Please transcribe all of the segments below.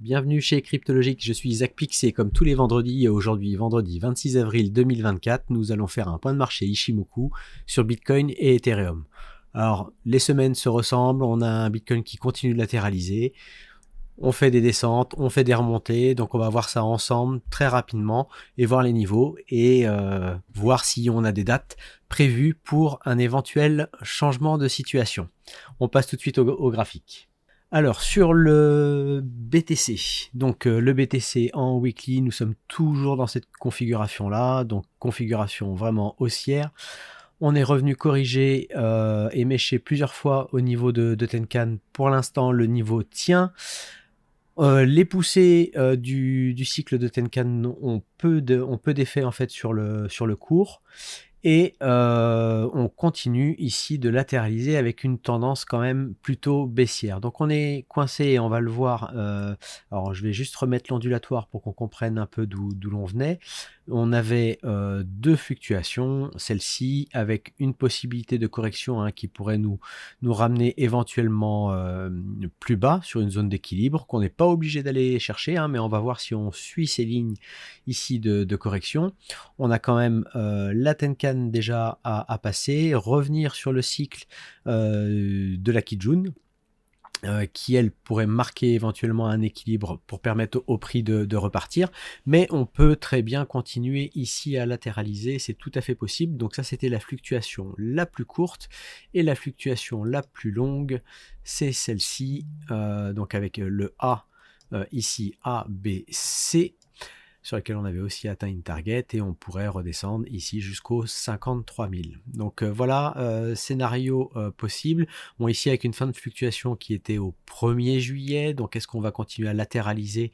Bienvenue chez Cryptologique, je suis Isaac Pix et comme tous les vendredis, aujourd'hui vendredi 26 avril 2024, nous allons faire un point de marché Ishimoku sur Bitcoin et Ethereum. Alors, les semaines se ressemblent, on a un Bitcoin qui continue de latéraliser, on fait des descentes, on fait des remontées, donc on va voir ça ensemble très rapidement et voir les niveaux et voir si on a des dates prévues pour un éventuel changement de situation. On passe tout de suite au graphique. Alors sur le BTC, donc le BTC en weekly, nous sommes toujours dans cette configuration là, donc configuration vraiment haussière. On est revenu corriger et mécher plusieurs fois au niveau de Tenkan. Pour l'instant le niveau tient. Les poussées du cycle de Tenkan ont peu d'effet en fait sur le cours. Et on continue ici de latéraliser avec une tendance quand même plutôt baissière. Donc on est coincé et on va le voir. Alors je vais juste remettre l'ondulatoire pour qu'on comprenne un peu d'où l'on venait. On avait deux fluctuations, celle-ci avec une possibilité de correction qui pourrait nous ramener éventuellement plus bas sur une zone d'équilibre qu'on n'est pas obligé d'aller chercher, mais on va voir si on suit ces lignes ici de correction. On a quand même la Tenkan déjà à passer, revenir sur le cycle de la Kijun, qui elle pourrait marquer éventuellement un équilibre pour permettre au prix de repartir, mais on peut très bien continuer ici à latéraliser, c'est tout à fait possible. Donc ça c'était la fluctuation la plus courte, et la fluctuation la plus longue c'est celle-ci, donc avec le A ici A, B, C, sur laquelle on avait aussi atteint une target, et on pourrait redescendre ici jusqu'aux 53 000. Donc voilà, scénario possible. Bon, ici avec une fin de fluctuation qui était au 1er juillet, donc est-ce qu'on va continuer à latéraliser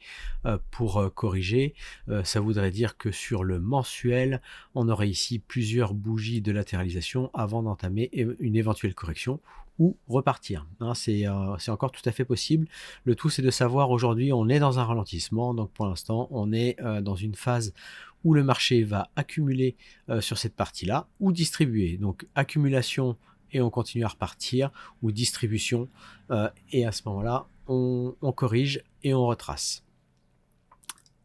pour corriger? Ça voudrait dire que sur le mensuel, on aurait ici plusieurs bougies de latéralisation avant d'entamer une éventuelle correction ou repartir. C'est encore tout à fait possible. Le tout c'est de savoir, aujourd'hui on est dans un ralentissement, donc pour l'instant on est dans une phase où le marché va accumuler sur cette partie là, ou distribuer. Donc accumulation et on continue à repartir, ou distribution et à ce moment là on corrige et on retrace.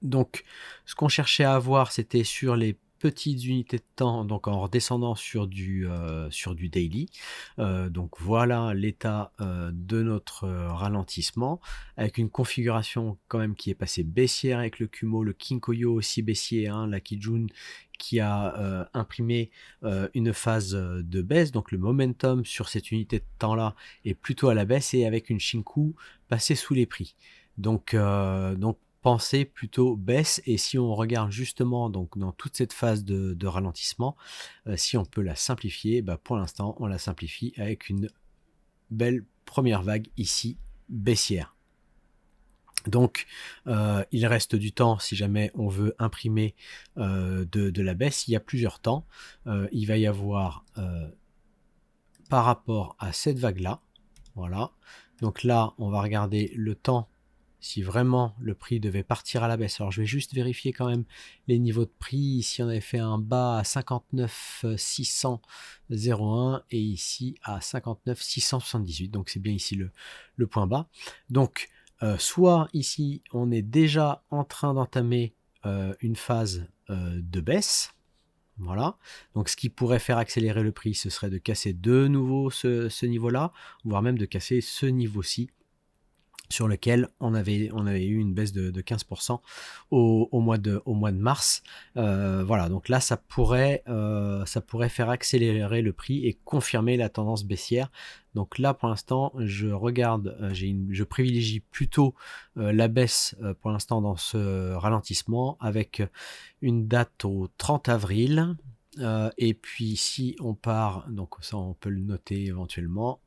Donc ce qu'on cherchait à avoir, c'était sur les petites unités de temps, donc en redescendant sur du daily. Donc voilà l'état de notre ralentissement, avec une configuration quand même qui est passée baissière avec le Kumo, le Kinkoyo aussi baissier, la Kijun qui a imprimé une phase de baisse, donc le momentum sur cette unité de temps là est plutôt à la baisse, et avec une Shinku passée sous les prix. Donc pensée plutôt baisse. Et si on regarde justement donc dans toute cette phase de ralentissement, si on peut la simplifier, pour l'instant on la simplifie avec une belle première vague ici baissière. Donc il reste du temps si jamais on veut imprimer de la baisse. Il y a plusieurs temps. Il va y avoir par rapport à cette vague là, voilà, donc là on va regarder le temps si vraiment le prix devait partir à la baisse. Alors je vais juste vérifier quand même les niveaux de prix. Ici on avait fait un bas à 59 601 et ici à 59 678, donc c'est bien ici le point bas. Donc soit ici on est déjà en train d'entamer une phase de baisse, voilà, donc ce qui pourrait faire accélérer le prix, ce serait de casser de nouveau ce niveau là, voire même de casser ce niveau-ci, sur lequel on avait eu une baisse de 15% au mois de mars. Voilà, donc là ça pourrait faire accélérer le prix et confirmer la tendance baissière. Donc là pour l'instant je regarde, je privilégie plutôt la baisse pour l'instant dans ce ralentissement, avec une date au 30 avril. Et puis si on part, donc ça on peut le noter éventuellement.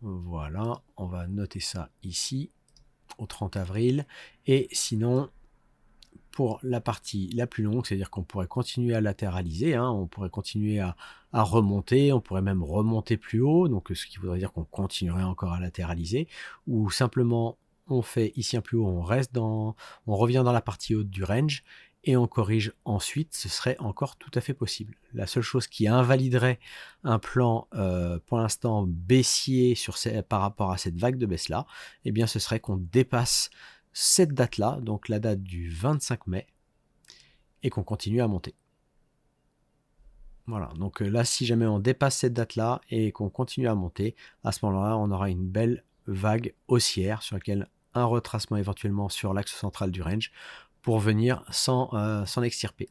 Voilà, on va noter ça ici au 30 avril. Et sinon, pour la partie la plus longue, c'est-à-dire qu'on pourrait continuer à latéraliser, on pourrait continuer à remonter, on pourrait même remonter plus haut, donc ce qui voudrait dire qu'on continuerait encore à latéraliser, ou simplement on fait ici un plus haut, on revient dans la partie haute du range et on corrige ensuite, ce serait encore tout à fait possible. La seule chose qui invaliderait un plan pour l'instant baissier par rapport à cette vague de baisse là, eh bien ce serait qu'on dépasse cette date-là, donc la date du 25 mai, et qu'on continue à monter. Voilà, donc là, si jamais on dépasse cette date-là et qu'on continue à monter, à ce moment-là, on aura une belle vague haussière sur laquelle un retracement éventuellement sur l'axe central du range pour venir s'en extirper.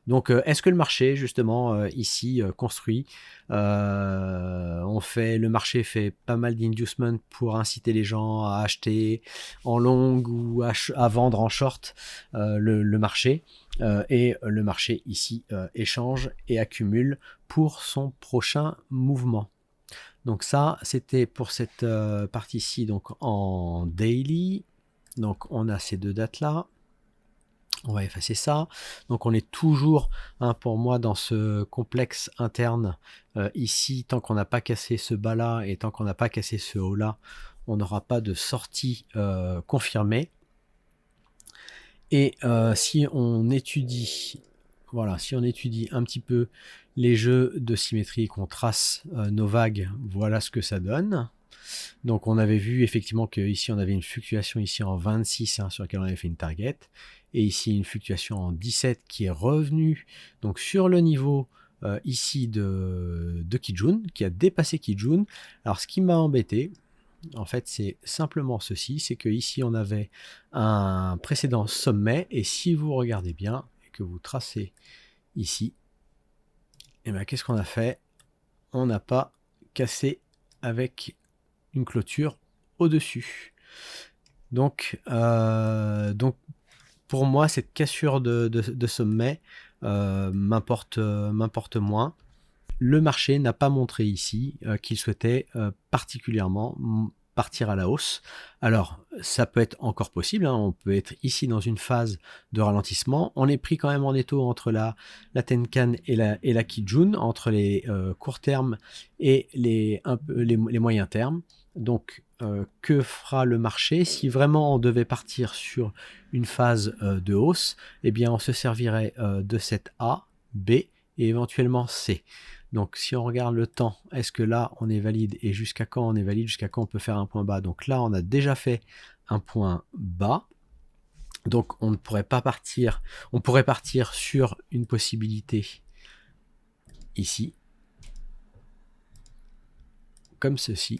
Donc, est-ce que le marché, justement, ici, construit, le marché fait pas mal d'inducements pour inciter les gens à acheter en long ou à vendre en short le marché, et le marché ici échange et accumule pour son prochain mouvement. Donc ça, c'était pour cette partie-ci, donc en daily. Donc on a ces deux dates-là. On va effacer ça. Donc on est toujours, pour moi, dans ce complexe interne ici. Tant qu'on n'a pas cassé ce bas-là et tant qu'on n'a pas cassé ce haut-là, on n'aura pas de sortie confirmée. Et si on étudie, voilà, si on étudie un petit peu les jeux de symétrie qu'on trace nos vagues, voilà ce que ça donne. Donc on avait vu effectivement qu'ici on avait une fluctuation ici en 26 sur laquelle on avait fait une target, et ici une fluctuation en 17 qui est revenue donc sur le niveau ici de Kijun, qui a dépassé Kijun. Alors ce qui m'a embêté, en fait, c'est simplement ceci, c'est que ici on avait un précédent sommet, et si vous regardez bien et que vous tracez ici, et bien qu'est-ce qu'on a fait? On n'a pas cassé avec une clôture au-dessus. Donc pour moi, cette cassure de sommet m'importe moins. Le marché n'a pas montré ici qu'il souhaitait particulièrement partir à la hausse. Alors, ça peut être encore possible, on peut être ici dans une phase de ralentissement. On est pris quand même en étau entre la Tenkan et la Kijun, entre les courts termes et les moyens termes. Donc, que fera le marché? Si vraiment on devait partir sur une phase de hausse, eh bien on se servirait de cette A, B et éventuellement C. Donc si on regarde le temps, est-ce que là on est valide et jusqu'à quand on est valide, jusqu'à quand on peut faire un point bas? Donc là on a déjà fait un point bas. Donc on ne pourrait pas partir, on pourrait partir sur une possibilité ici, comme ceci,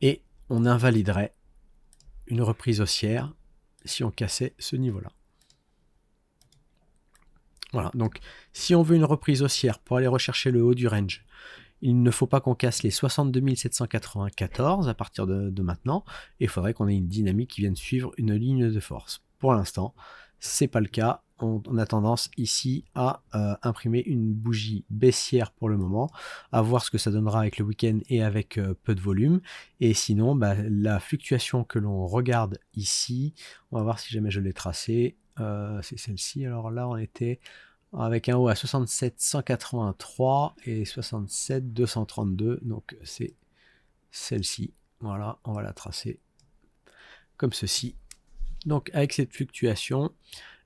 et on invaliderait une reprise haussière si on cassait ce niveau-là. Voilà, donc si on veut une reprise haussière pour aller rechercher le haut du range, il ne faut pas qu'on casse les 62 794 à partir de maintenant, et il faudrait qu'on ait une dynamique qui vienne suivre une ligne de force. Pour l'instant, c'est pas le cas. On a tendance ici à imprimer une bougie baissière pour le moment, à voir ce que ça donnera avec le week-end et avec peu de volume. Et sinon, la fluctuation que l'on regarde ici, on va voir si jamais je l'ai tracée, c'est celle-ci. Alors là, on était avec un haut à 67 183 et 67 232, donc c'est celle-ci. Voilà, on va la tracer comme ceci. Donc avec cette fluctuation,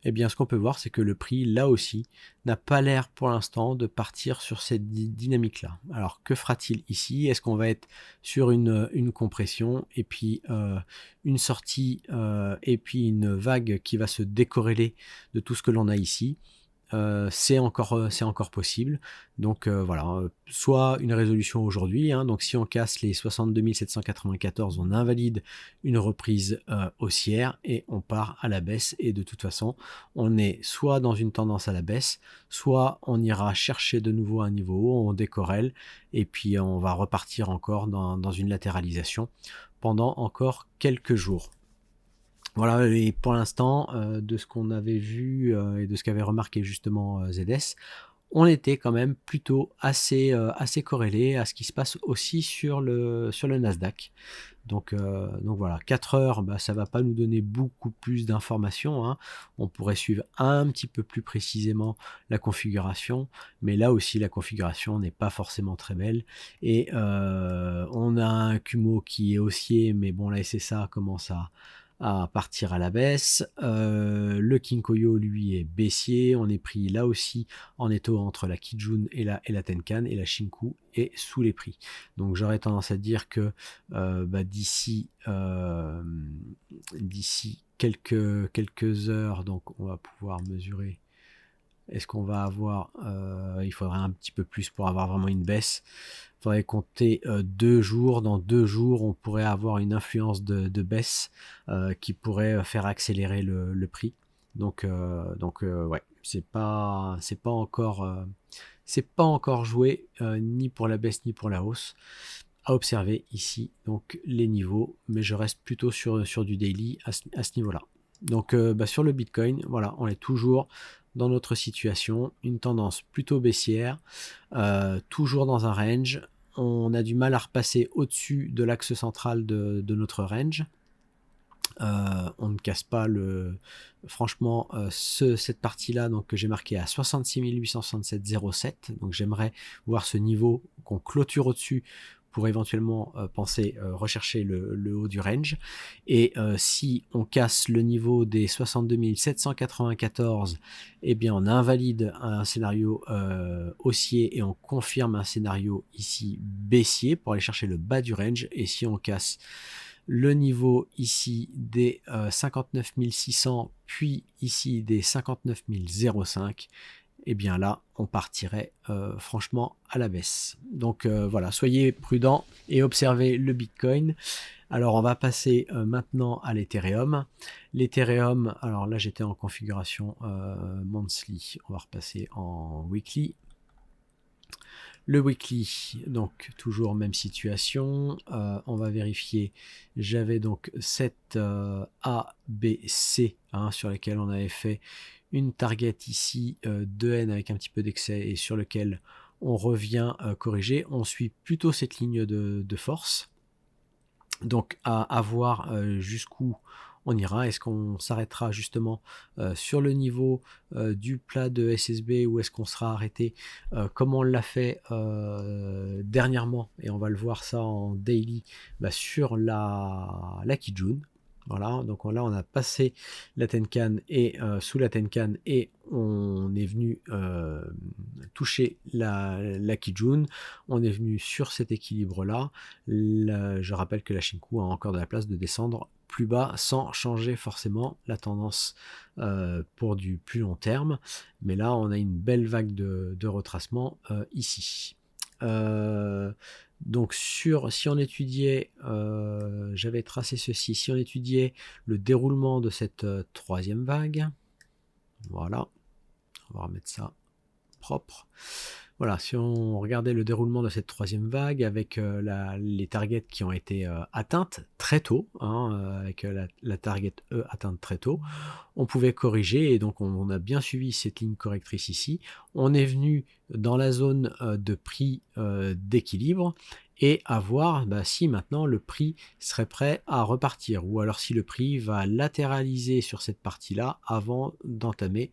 eh bien ce qu'on peut voir, c'est que le prix là aussi n'a pas l'air pour l'instant de partir sur cette dynamique là. Alors que fera-t-il ici? Est-ce qu'on va être sur une compression et puis une sortie et puis une vague qui va se décorréler de tout ce que l'on a ici? C'est encore possible. Donc voilà, soit une résolution aujourd'hui, donc si on casse les 62 794, on invalide une reprise haussière et on part à la baisse, et de toute façon on est soit dans une tendance à la baisse, soit on ira chercher de nouveau un niveau haut, on décorrèle et puis on va repartir encore dans une latéralisation pendant encore quelques jours. Voilà, et pour l'instant, de ce qu'on avait vu et de ce qu'avait remarqué justement ZS, on était quand même plutôt assez corrélé à ce qui se passe aussi sur le Nasdaq. Donc voilà, 4 heures, ça va pas nous donner beaucoup plus d'informations. On pourrait suivre un petit peu plus précisément la configuration, mais là aussi la configuration n'est pas forcément très belle. Et on a un Kumo qui est haussier, mais bon, la SSA commence à partir à la baisse. Le Kinkoyo, lui, est baissier. On est pris là aussi en étau entre la Kijun et la Tenkan, et la Shinku est sous les prix. Donc j'aurais tendance à dire que d'ici quelques heures, donc on va pouvoir mesurer. Est-ce qu'on va avoir, il faudrait un petit peu plus pour avoir vraiment une baisse. Il faudrait compter 2 jours. Dans 2 jours, on pourrait avoir une influence de baisse qui pourrait faire accélérer le prix. Donc ouais, c'est pas encore joué ni pour la baisse ni pour la hausse. À observer ici donc les niveaux, mais je reste plutôt sur du daily à ce niveau-là. Donc sur le Bitcoin, voilà, on est toujours dans notre situation, une tendance plutôt baissière, toujours dans un range. On a du mal à repasser au-dessus de l'axe central de notre range. On ne casse pas franchement cette partie-là, donc que j'ai marqué à 66 867,07. Donc j'aimerais voir ce niveau qu'on clôture au-dessus pour éventuellement penser rechercher le haut du range. Et si on casse le niveau des 62 794, eh bien on invalide un scénario haussier et on confirme un scénario ici baissier pour aller chercher le bas du range. Et si on casse le niveau ici des 59 600, puis ici des 59 005, et bien là, on partirait franchement à la baisse. Donc voilà, soyez prudents et observez le Bitcoin. Alors on va passer maintenant à l'Ethereum. L'Ethereum, alors là j'étais en configuration monthly, on va repasser en weekly. Le weekly, donc toujours même situation, on va vérifier, j'avais donc cette A, B, C sur lesquels on avait fait une target ici de N avec un petit peu d'excès et sur lequel on revient corriger. On suit plutôt cette ligne de force, donc à voir jusqu'où on ira. Est-ce qu'on s'arrêtera justement sur le niveau du plat de SSB ou est-ce qu'on sera arrêté comme on l'a fait dernièrement, et on va le voir ça en daily sur la Kijun. Voilà, donc là on a passé la Tenkan et sous la Tenkan et on est venu toucher la Kijun, on est venu sur cet équilibre là. Je rappelle que la Shinku a encore de la place de descendre plus bas sans changer forcément la tendance pour du plus long terme, mais là on a une belle vague de retracement ici. Donc si on étudiait, j'avais tracé ceci, si on étudiait le déroulement de cette troisième vague, voilà, on va remettre ça propre. Voilà, si on regardait le déroulement de cette troisième vague avec les targets qui ont été atteintes très tôt, avec la target E atteinte très tôt, on pouvait corriger, et donc on a bien suivi cette ligne correctrice ici. On est venu dans la zone de prix d'équilibre, et à voir si maintenant le prix serait prêt à repartir, ou alors si le prix va latéraliser sur cette partie-là avant d'entamer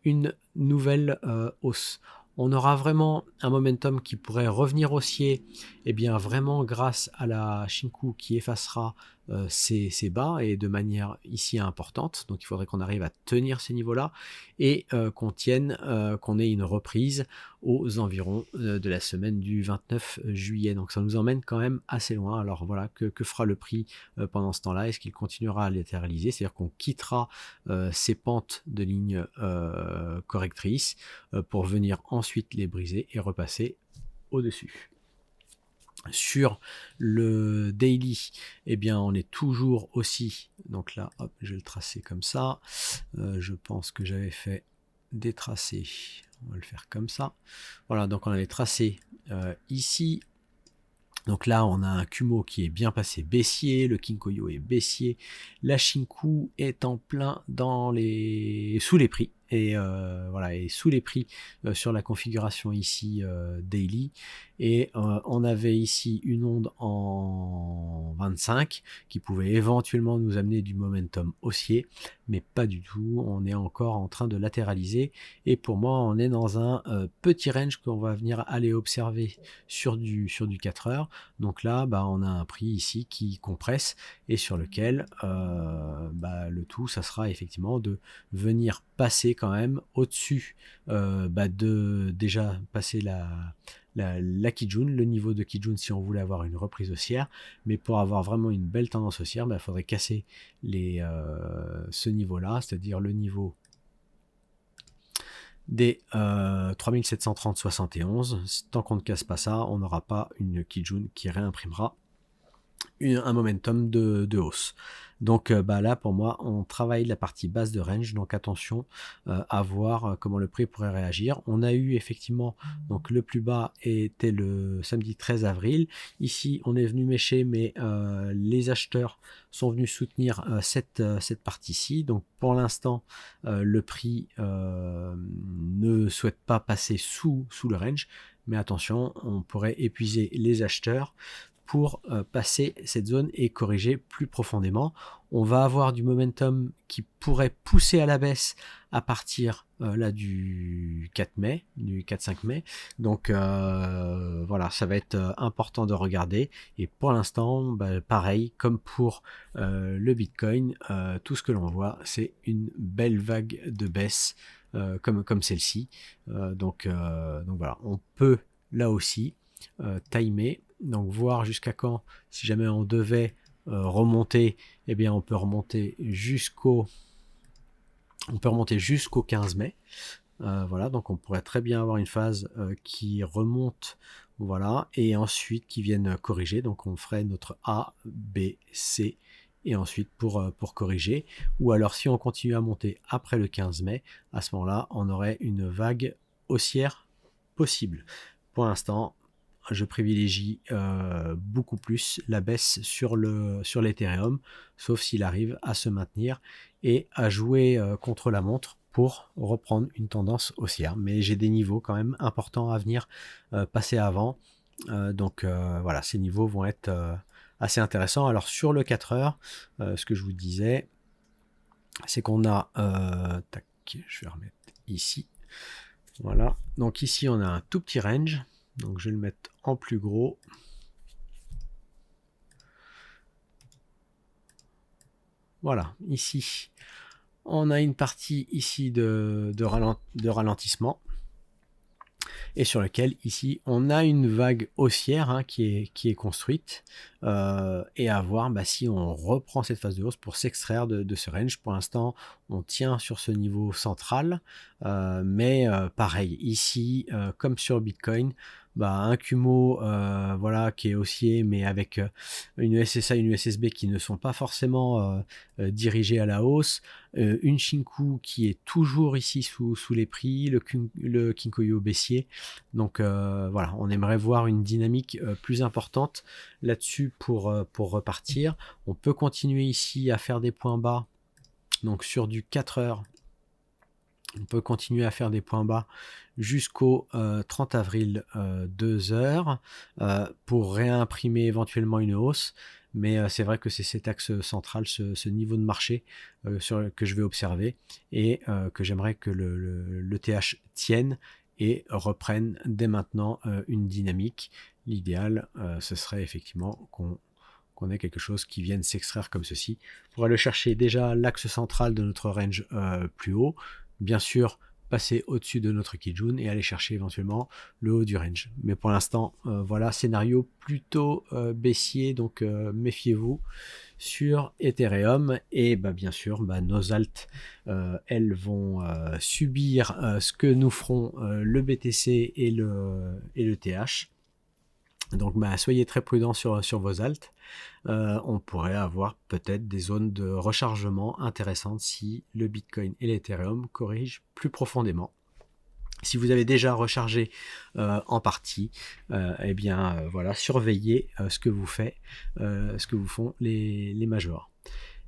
une nouvelle hausse. On aura vraiment un momentum qui pourrait revenir haussier, et bien vraiment grâce à la Shinku qui effacera ces bas, et de manière ici importante. Donc il faudrait qu'on arrive à tenir ces niveaux-là et qu'on ait une reprise aux environs de la semaine du 29 juillet. Donc ça nous emmène quand même assez loin. Alors voilà, que fera le prix pendant ce temps-là? Est-ce qu'il continuera à latéraliser? C'est-à-dire qu'on quittera ces pentes de ligne correctrices pour venir ensuite les briser et repasser au-dessus. Sur le daily, eh bien on est toujours aussi, donc là hop, je vais le tracer comme ça, je pense que j'avais fait des tracés, on va le faire comme ça, voilà, donc on avait tracé ici. Donc là, on a un Kumo qui est bien passé baissier, le Kinkoyo est baissier, la Shinku est en plein sous les prix. Et voilà, et sous les prix sur la configuration ici daily, et on avait ici une onde en 25 qui pouvait éventuellement nous amener du momentum haussier, mais pas du tout. On est encore en train de latéraliser, et pour moi on est dans un petit range qu'on va venir aller observer sur du 4 heures. Donc là on a un prix ici qui compresse et sur lequel le tout ça sera effectivement de venir passer quand même au-dessus de déjà passer la Kijun, le niveau de Kijun si on voulait avoir une reprise haussière, mais pour avoir vraiment une belle tendance haussière, il faudrait casser ce niveau là, c'est-à-dire le niveau des 3730,71. Tant qu'on ne casse pas ça, on n'aura pas une Kijun qui réimprimera un momentum de hausse. Donc là pour moi on travaille la partie basse de range, donc attention à voir comment le prix pourrait réagir. On a eu effectivement, donc le plus bas était le samedi 13 avril. Ici on est venu mécher, mais les acheteurs sont venus soutenir cette partie-ci. Donc pour l'instant le prix ne souhaite pas passer sous le range, mais attention, on pourrait épuiser les acheteurs pour passer cette zone et corriger plus profondément. On va avoir du momentum qui pourrait pousser à la baisse à partir là du 4 mai, du 4-5 mai. Donc voilà, ça va être important de regarder. Et pour l'instant, pareil, comme pour le Bitcoin, tout ce que l'on voit, c'est une belle vague de baisse comme celle-ci. Donc voilà, on peut là aussi timer, donc voir jusqu'à quand, si jamais on devait remonter, eh bien on peut remonter jusqu'au 15 mai. Voilà, donc on pourrait très bien avoir une phase qui remonte, voilà, et ensuite qui vienne corriger. Donc on ferait notre A, B, C, et ensuite pour corriger. Ou alors si on continue à monter après le 15 mai, à ce moment-là, on aurait une vague haussière possible. Pour l'instant, je privilégie beaucoup plus la baisse sur l'Ethereum, sauf s'il arrive à se maintenir et à jouer contre la montre pour reprendre une tendance haussière. Mais j'ai des niveaux quand même importants à venir passer avant. Donc voilà, ces niveaux vont être assez intéressants. Alors sur le 4 heures, ce que je vous disais, c'est qu'on a... tac, je vais remettre ici. Voilà, donc ici on a un tout petit range. Donc je vais le mettre en plus gros. Voilà, ici, on a une partie ici de ralentissement. Et sur lequel ici on a une vague haussière qui est construite, et à voir si on reprend cette phase de hausse pour s'extraire de ce range. Pour l'instant on tient sur ce niveau central, mais pareil ici comme sur Bitcoin, un Kumo voilà, qui est haussier, mais avec une SSA, une USSB qui ne sont pas forcément dirigées à la hausse, une Shinku qui est toujours ici sous les prix, le Kinkoyo baissier. Donc voilà, on aimerait voir une dynamique plus importante là-dessus pour repartir. On peut continuer ici à faire des points bas, donc sur du 4 heures. On peut continuer à faire des points bas jusqu'au 30 avril 2 heures pour réimprimer éventuellement une hausse. Mais c'est vrai que c'est cet axe central, ce niveau de marché que je vais observer, et que j'aimerais que le TH tienne et reprenne dès maintenant une dynamique. L'idéal, ce serait effectivement qu'on ait quelque chose qui vienne s'extraire comme ceci, pour aller chercher déjà l'axe central de notre range plus haut, bien sûr passer au-dessus de notre Kijun et aller chercher éventuellement le haut du range. Mais pour l'instant, voilà, scénario plutôt baissier, donc méfiez-vous sur Ethereum. Et bien sûr, nos alts, elles vont subir ce que nous feront le BTC et le TH. Donc soyez très prudents sur vos alts. On pourrait avoir peut-être des zones de rechargement intéressantes si le Bitcoin et l'Ethereum corrigent plus profondément. Si vous avez déjà rechargé en partie, eh bien voilà, surveillez ce que vous font les majors.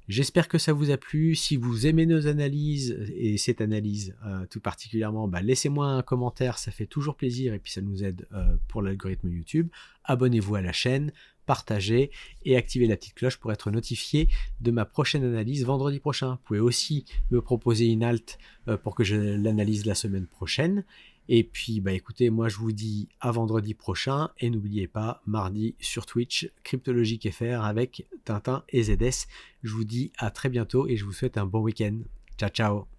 J'espère que ça vous a plu. Si vous aimez nos analyses et cette analyse tout particulièrement, laissez-moi un commentaire, ça fait toujours plaisir et puis ça nous aide pour l'algorithme YouTube. Abonnez-vous à la chaîne, partagez et activez la petite cloche pour être notifié de ma prochaine analyse vendredi prochain. Vous pouvez aussi me proposer une alt pour que je l'analyse la semaine prochaine. Et puis, écoutez, moi je vous dis à vendredi prochain et n'oubliez pas, mardi sur Twitch, Cryptologique FR avec Tintin et ZS. Je vous dis à très bientôt et je vous souhaite un bon week-end. Ciao, ciao!